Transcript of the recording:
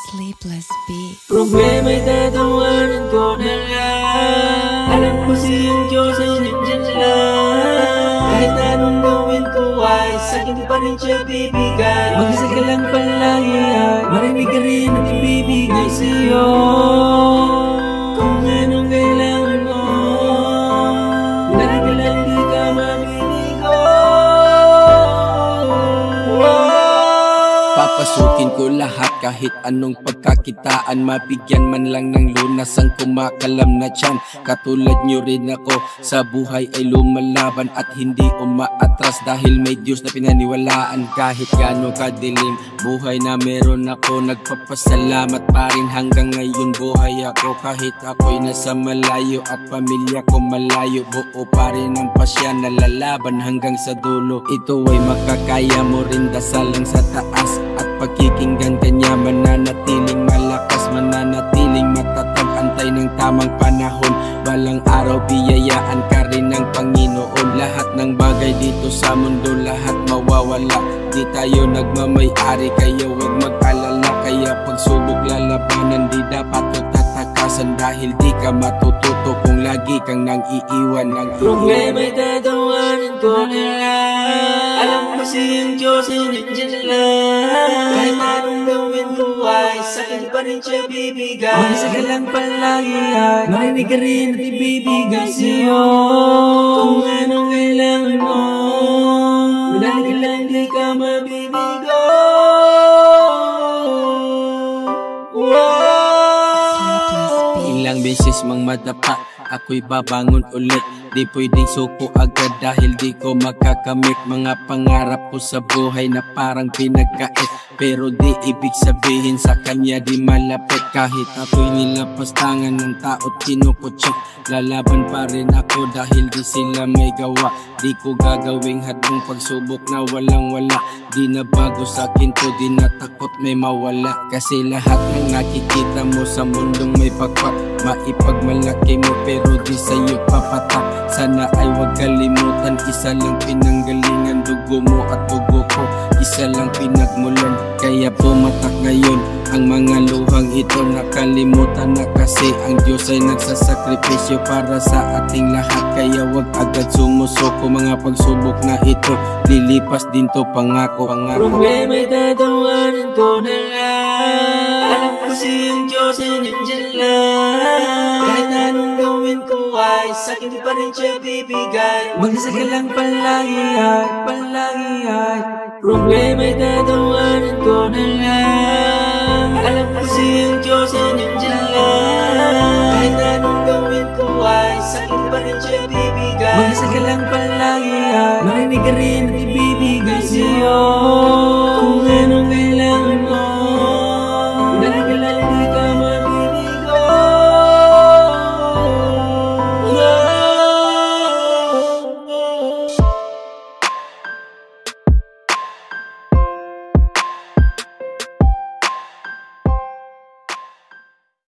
Sleepless Beat. Problema'y tatawanan ko na lang. Alam ko siyang Diyos ay nandyan lang. Kahit anong gawin ko ay sa'kin pa rin siya bibigay. Mag-isa ka lang palagi ay marinig ka rin at ibibigay sa'yo kung anong kailangan mo. Dahil lang di ka mamimigo. Papasukin ko lahat kahit anong pagkakitaan. Mabigyan man lang ng lunas ang kumakalam na tiyan. Katulad nyo rin ako, sa buhay ay lumalaban at hindi umaatras dahil may Diyos na pinaniwalaan. Kahit gaano kadilim buhay na meron ako, nagpapasalamat pa rin hanggang ngayon buhay ako. Kahit ako'y nasa malayo at pamilya ko malayo, buo pa rin ang pasya na lalaban hanggang sa dulo. Ito ay makakaya mo rin, dasal lang sa taas at pagkikinggan kanya. Mananatiling malakas, mananatiling matatag, antay ng tamang panahon. Balang araw biyayaan ka rin ng Panginoon. Lahat ng bagay dito sa mundo, lahat mawawala. Di tayo nagmamay-ari, kaya wag mag-alala. Kaya pagsubok lalabanan, di dapat ito tatakasan. Dahil di ka matututo kung lagi kang nang iiwan. Problema'y tatawanan ko na lang. Alam ko siyang Diyos ay nandyan lang. Kahit anong gawin ko ay sa'kin pa rin siya bibigay. Mag-isa ka lang palagi ay marinig ka rin at ibibigay sa'yo kung anong kailangan mo. Dahil lang di ka mabibigo. Ilang beses mang madapa, ako'y babangon ulit. Di pwedeng suko agad dahil di ko makakamit mga pangarap ko sa buhay na parang pinagkait. Pero di ibig sabihin sa kanya di malapit. Kahit ako'y nilapastangan ng tao't kinukutsok, lalaban pa rin ako dahil di sila may gawa. Di ko gagawing hatong pagsubok na walang wala. Di na bago sa'kin to, di na takot may mawala. Kasi lahat ng nakikita mo sa mundong may pakpak, maipagmalaki mo pero di sa'yo papatak. Sana ay wag kalimutan, isa lang pinanggalingan. Dugo mo at dugo ko, isa lang pinagmulan. Kaya pumatak ngayon ang mga luhang ito. Nakalimutan na kasi ang Diyos ay nagsasakripisyo para sa ating lahat. Kaya wag agad sumusuko, mga pagsubok na ito lilipas din to, pangako. Problema'y tatawanan ko na lang. Alam ko siyang Diyos ay nandyan lang. Kahit anong gawin ko ay sa'kin pa rin siya bibigay. Mag-isa ka lang palagi ay problema'y tatawanan ko na lang. Alam ko siyang Diyos ay nandyan lang. Kahit anong gawin ko ay sa'kin pa rin siya bibigay. Mag-isa ka lang palagi ay marinig ka rin at ibibigay sa'yo